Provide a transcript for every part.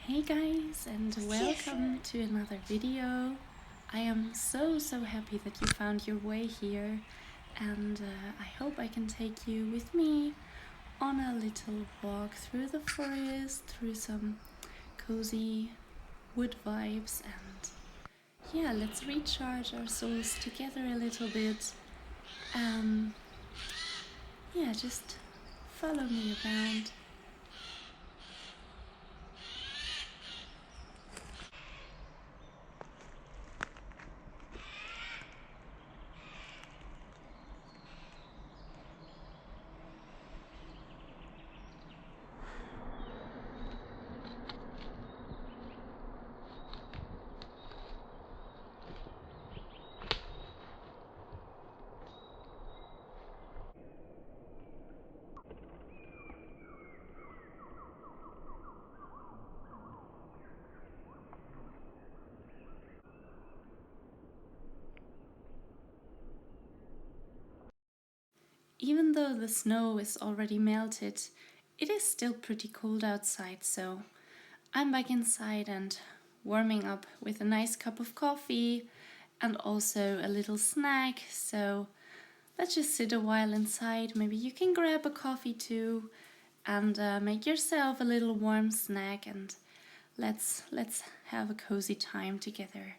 Hey guys, and welcome to another video. I am so happy that you found your way here, and I hope I can take you with me on a little walk through the forest, through some cozy wood vibes, and yeah, let's recharge our souls together a little bit. Um, yeah, just follow me around. Even though the snow is already melted, it is still pretty cold outside, so I'm back inside and warming up with a nice cup of coffee and also a little snack. So let's just sit a while inside. Maybe you can grab a coffee too and make yourself a little warm snack, and let's have a cozy time together.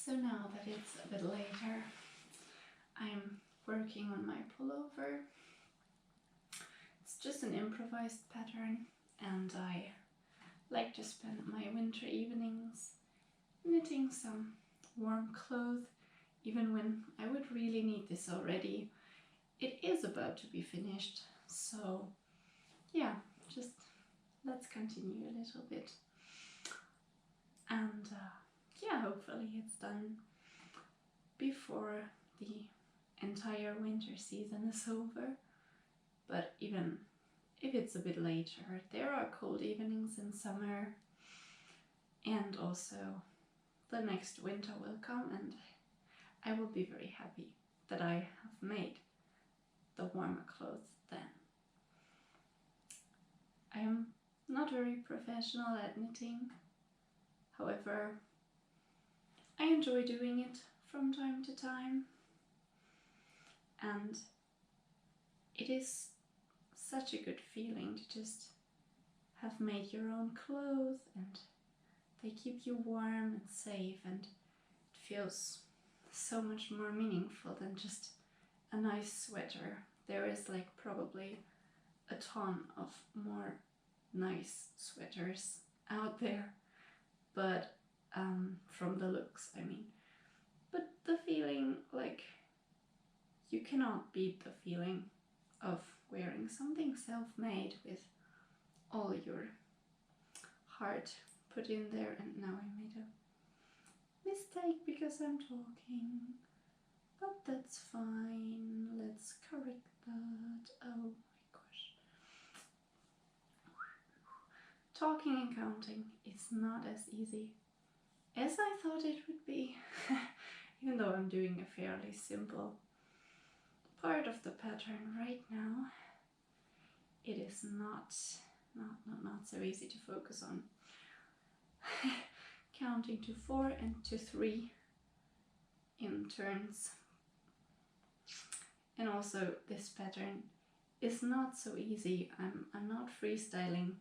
So now that it's a bit later, I'm working on my pullover. It's just an improvised pattern, and I like to spend my winter evenings knitting some warm clothes, even when I would really need this already. It is about to be finished, so yeah, just let's continue a little bit. And yeah, hopefully it's done before the entire winter season is over. But even if it's a bit later, there are cold evenings in summer, and also the next winter will come, and I will be very happy that I have made the warmer clothes then. I am not very professional at knitting, however, I enjoy doing it from time to time, and it is such a good feeling to just have made your own clothes, and they keep you warm and safe, and it feels so much more meaningful than just a nice sweater. There is like probably a ton of more nice sweaters out there, but from the looks, I mean. But the feeling, like, you cannot beat the feeling of wearing something self-made with all your heart put in there. And now I made a mistake because I'm talking, but that's fine. Let's correct that. Oh my gosh. Talking and counting is not as easy as I thought it would be. Even though I'm doing a fairly simple part of the pattern right now, it is not so easy to focus on counting to 4 and to 3 in turns. And also this pattern is not so easy. I'm not freestyling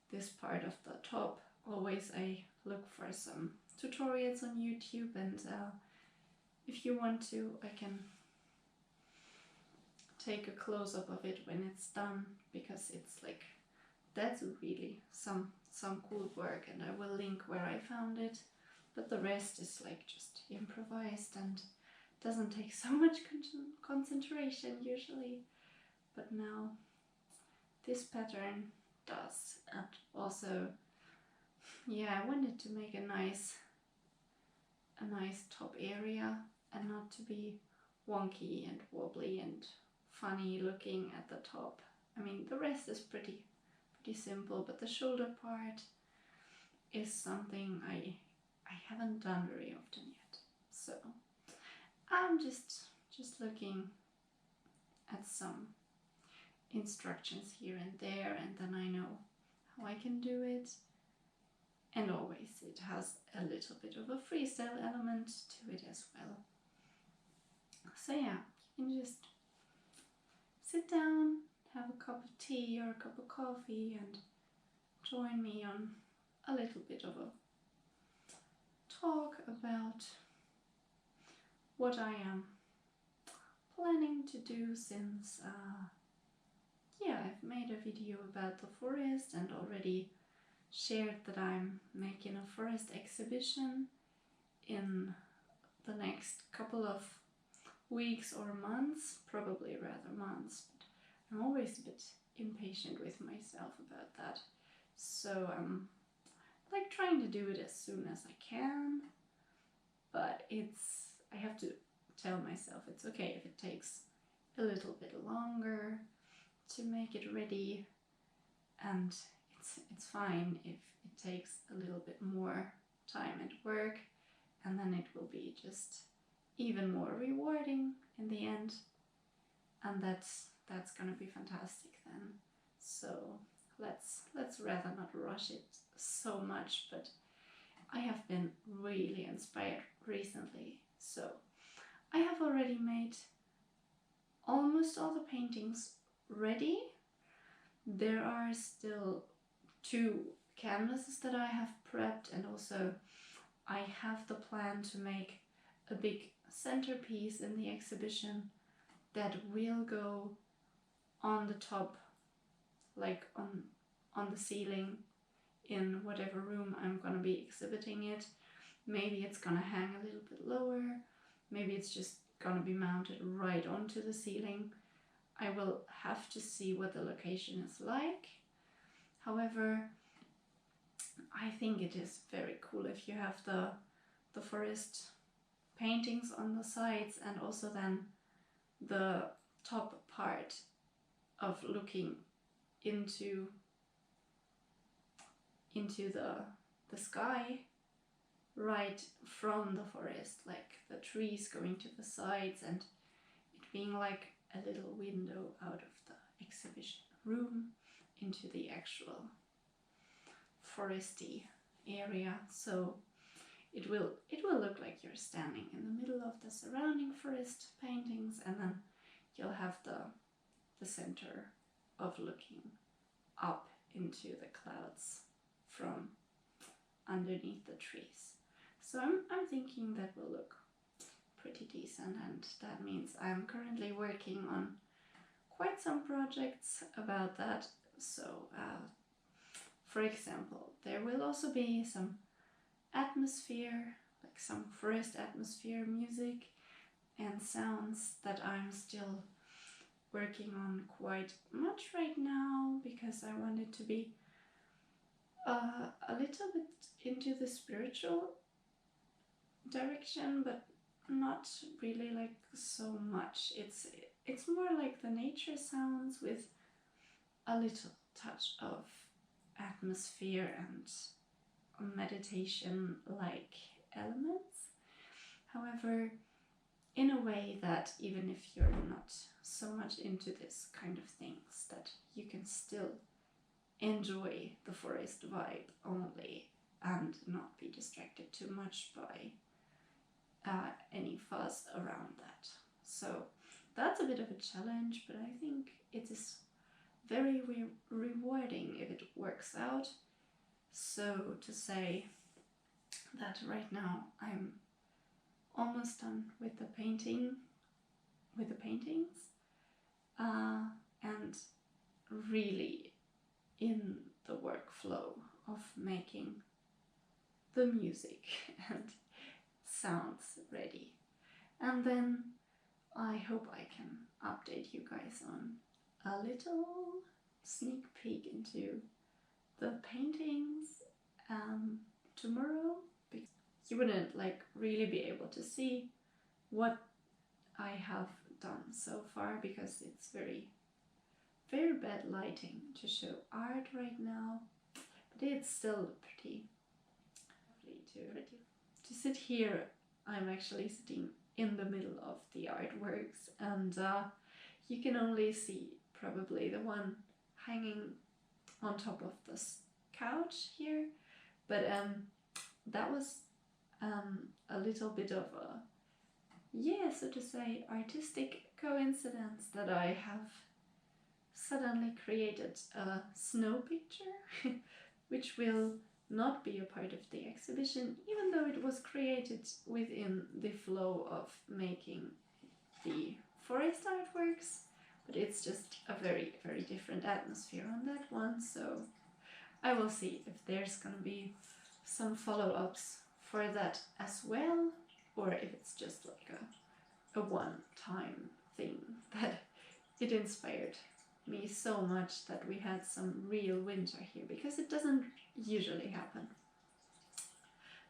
this part of the top. Always I look for some tutorials on YouTube, and if you want to, I can take a close-up of it when it's done, because it's like, that's really some cool work, and I will link where I found it. But the rest is like just improvised and doesn't take so much concentration usually. But now this pattern does. And also, yeah, I wanted to make a nice top area and not to be wonky and wobbly and funny looking at the top. I mean, the rest is pretty simple, but the shoulder part is something I haven't done very often yet. So I'm just looking at some instructions here and there, and then I know how I can do it. And always it has a little bit of a freestyle element to it as well. So yeah, you can just sit down, have a cup of tea or a cup of coffee, and join me on a little bit of a talk about what I am planning to do, since yeah, I've made a video about the forest and already shared that I'm making a forest exhibition in the next couple of weeks or months, probably rather months, but I'm always a bit impatient with myself about that. So I'm like trying to do it as soon as I can, but I have to tell myself it's okay if it takes a little bit longer to make it ready, and it's fine if it takes a little bit more time and work, and then it will be just even more rewarding in the end, and that's gonna be fantastic then. So let's rather not rush it so much, but I have been really inspired recently. So I have already made almost all the paintings ready. There are still 2 canvases that I have prepped, and also I have the plan to make a big centerpiece in the exhibition that will go on the top, like on the ceiling in whatever room I'm gonna be exhibiting it. Maybe it's gonna hang a little bit lower, maybe it's just gonna be mounted right onto the ceiling. I will have to see what the location is like. However, I think it is very cool if you have the forest paintings on the sides, and also then the top part of looking into the sky right from the forest, like the trees going to the sides and it being like a little window out of the exhibition room into the actual foresty area. So it will look like you're standing in the middle of the surrounding forest paintings, and then you'll have the center of looking up into the clouds from underneath the trees. So I'm thinking that will look pretty decent, and that means I'm currently working on quite some projects about that. So for example, there will also be some atmosphere, like some forest atmosphere music and sounds that I'm still working on quite much right now, because I want it to be a little bit into the spiritual direction, but not really like so much. It's more like the nature sounds with a little touch of atmosphere and meditation like elements. However, in a way that even if you're not so much into this kind of things, that you can still enjoy the forest vibe only and not be distracted too much by any fuss around that. So that's a bit of a challenge, but I think it is very rewarding if it works out. So to say that right now I'm almost done with the paintings, and really in the workflow of making the music and sounds ready. And then I hope I can update you guys on a little sneak peek into the paintings tomorrow, because you wouldn't like really be able to see what I have done so far, because it's very bad lighting to show art right now, but it's still pretty lovely to sit here. I'm actually sitting in the middle of the artworks, and you can only see probably the one hanging on top of this couch here, but that was a little bit of a, so to say, artistic coincidence that I have suddenly created a snow picture which will not be a part of the exhibition, even though it was created within the flow of making the forest artworks, but it's just a very different atmosphere on that one. So I will see if there's gonna be some follow-ups for that as well, or if it's just like a one-time thing that it inspired me so much that we had some real winter here, because it doesn't usually happen.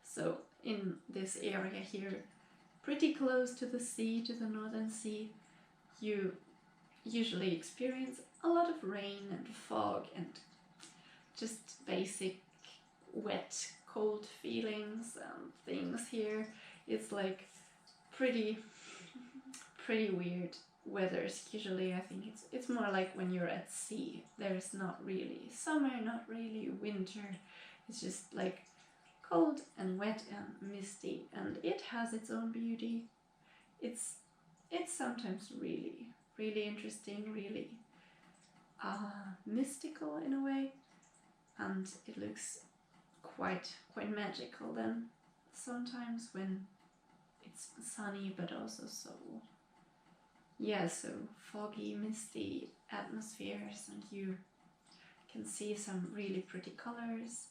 So in this area here, pretty close to the sea, to the Northern Sea, you usually experience a lot of rain and fog and just basic wet, cold feelings and things. Here it's like pretty weird weathers. Usually I think it's more like when you're at sea. There's not really summer, not really winter. It's just like cold and wet and misty, and it has its own beauty. It's sometimes really interesting, really mystical in a way, and it looks quite magical then. sometimes when it's sunny, but also so foggy, misty atmospheres, and you can see some really pretty colors.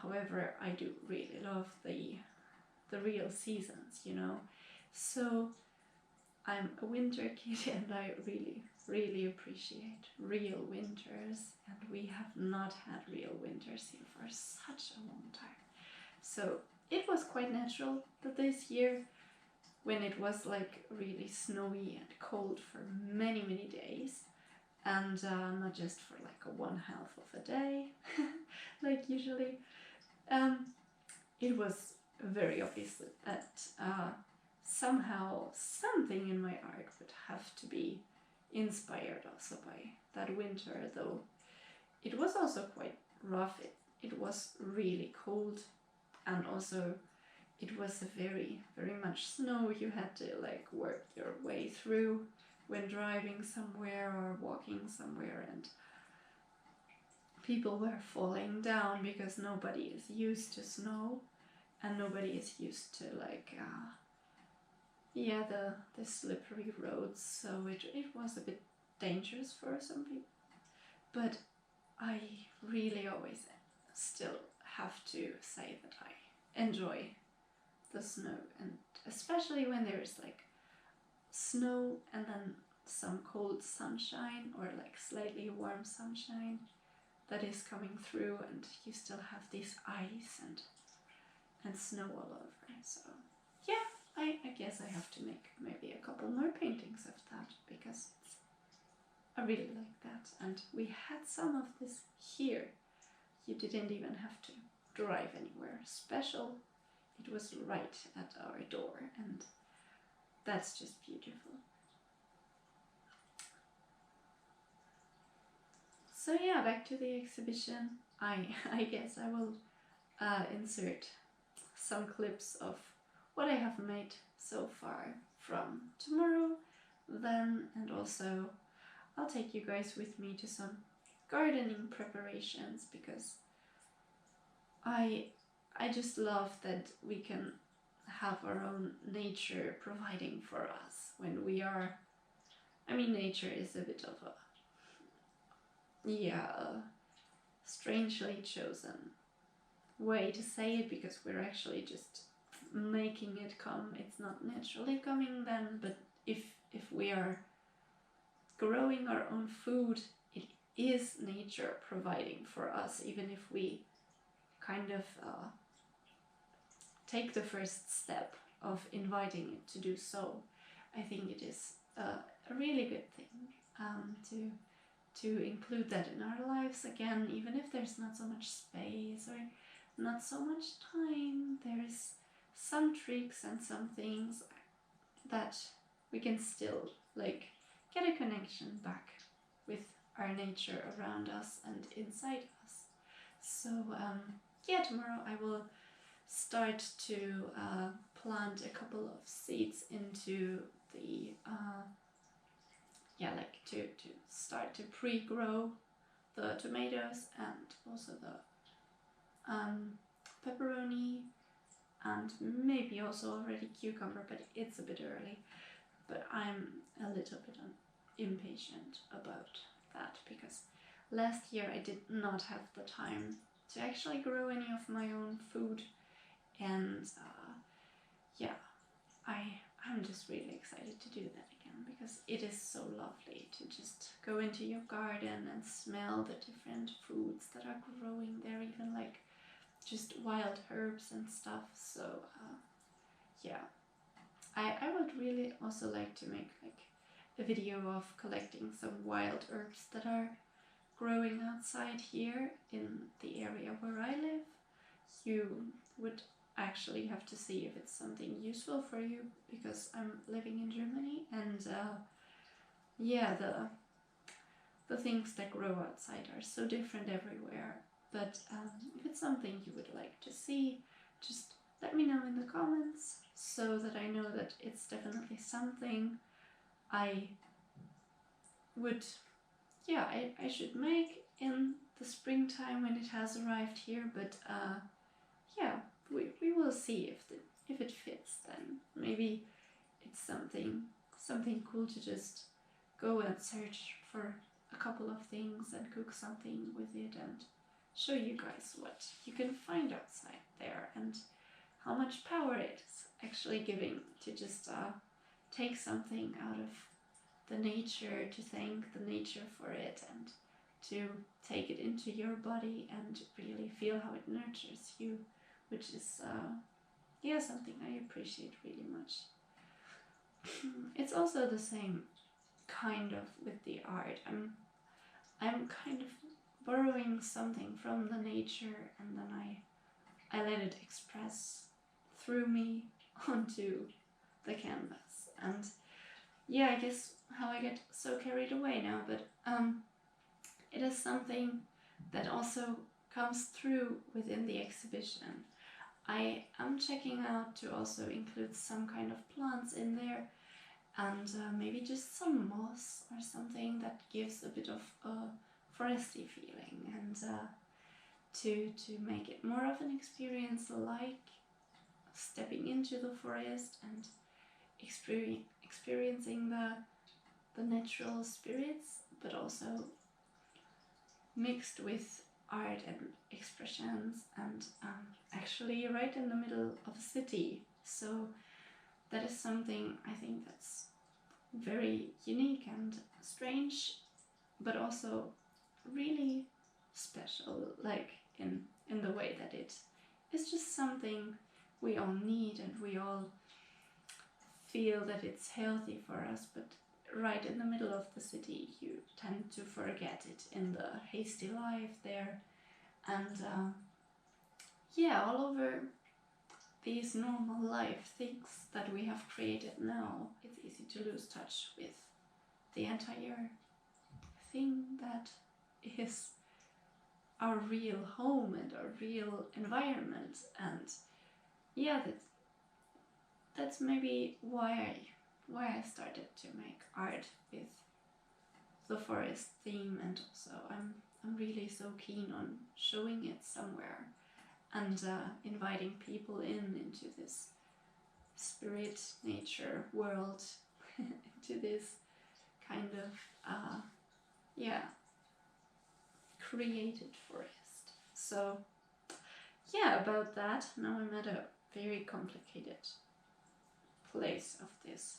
However, I do really love the real seasons, you know. So I'm a winter kid, and I really appreciate real winters, and we have not had real winters here for such a long time. So it was quite natural that this year, when it was like really snowy and cold for many days, and not just for like a 1/2 of a day like usually, it was very obvious that somehow something in my art would have to be inspired also by that winter, though it was also quite rough. It was really cold, and also it was very much snow. You had to like work your way through when driving somewhere or walking somewhere, and people were falling down because nobody is used to snow, and nobody is used to like the slippery roads, so it was a bit dangerous for some people. But I really always still have to say that I enjoy the snow, and especially when there's like snow and then some cold sunshine, or like slightly warm sunshine that is coming through, and you still have this ice and snow all over. So yeah, I guess I have to make maybe a couple more paintings of that, because I really like that. And we had some of this here. You didn't even have to drive anywhere special. It was right at our door, and that's just beautiful. So yeah, back to the exhibition. I guess I will insert some clips of what I have made so far from tomorrow then, and also I'll take you guys with me to some gardening preparations, because I just love that we can have our own nature providing for us when we are, I mean, nature is a bit of a strangely chosen way to say it, because we're actually just making it come. It's not naturally coming then, but if we are growing our own food, it is nature providing for us, even if we kind of take the first step of inviting it to do so. I think it is a really good thing to include that in our lives again, even if there's not so much space or not so much time. There's some tricks and some things that we can still like get a connection back with our nature around us and inside us. So yeah, tomorrow I will start to plant a couple of seeds into the to start to pre-grow the tomatoes, and also the pepperoni, and maybe also already cucumber, but it's a bit early. But I'm a little bit impatient about that, because last year I did not have the time to actually grow any of my own food, and I'm just really excited to do that again, because it is so lovely to just go into your garden and smell the different foods that are growing there, even like just wild herbs and stuff. So I would really also like to make like a video of collecting some wild herbs that are growing outside here in the area where I live. You would actually have to see if it's something useful for you, because I'm living in Germany, and the things that grow outside are so different everywhere. But if it's something you would like to see, just let me know in the comments, so that I know that it's definitely something I would, I should make in the springtime when it has arrived here. But yeah, we will see if it fits. Then maybe it's something cool to just go and search for a couple of things and cook something with it and show you guys what you can find outside there and how much power it's actually giving to just take something out of the nature, to thank the nature for it, and to take it into your body and really feel how it nurtures you, which is something I appreciate really much. It's also the same kind of with the art. I'm kind of borrowing something from the nature, and then I let it express through me onto the canvas. And yeah, I guess how I get so carried away now, but it is something that also comes through within the exhibition. I am checking out to also include some kind of plants in there, and maybe just some moss or something that gives a bit of a foresty feeling, and to make it more of an experience like stepping into the forest and experiencing the natural spirits, but also mixed with art and expressions, and actually right in the middle of a city. So that is something I think that's very unique and strange, but also really special, like in the way that it's just something we all need, and we all feel that it's healthy for us, but right in the middle of the city you tend to forget it in the hasty life there. And all over these normal life things that we have created now, it's easy to lose touch with the entire thing that is our real home and our real environment. And yeah, that's maybe why I started to make art with the forest theme, and also I'm really so keen on showing it somewhere and inviting people into this spirit nature world, into this kind of created forest. So yeah, about that. Now I'm at a very complicated place of this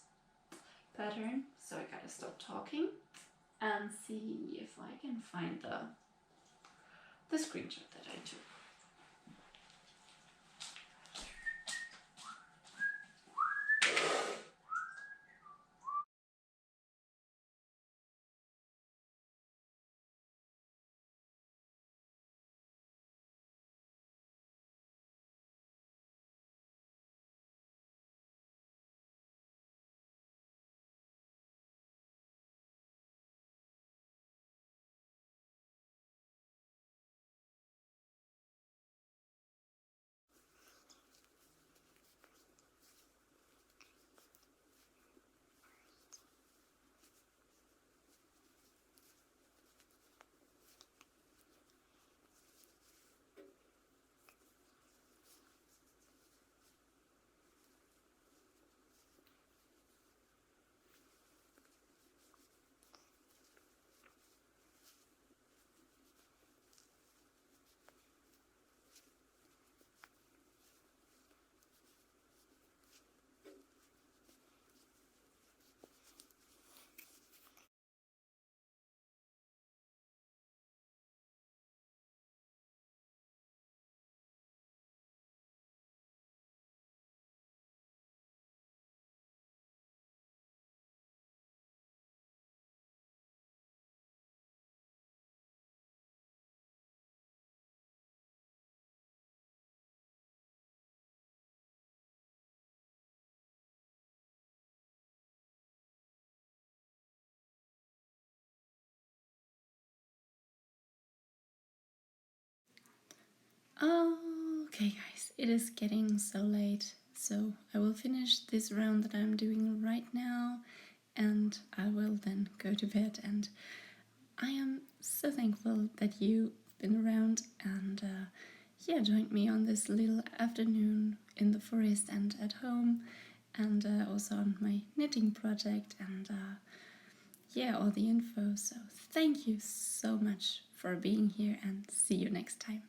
pattern, so I gotta stop talking and see if I can find the screenshot that I took. Okay guys, it is getting so late, so I will finish this round that I'm doing right now, and I will then go to bed. And I am so thankful that you've been around, and joined me on this little afternoon in the forest and at home, and also on my knitting project, and all the info. So thank you so much for being here, and see you next time.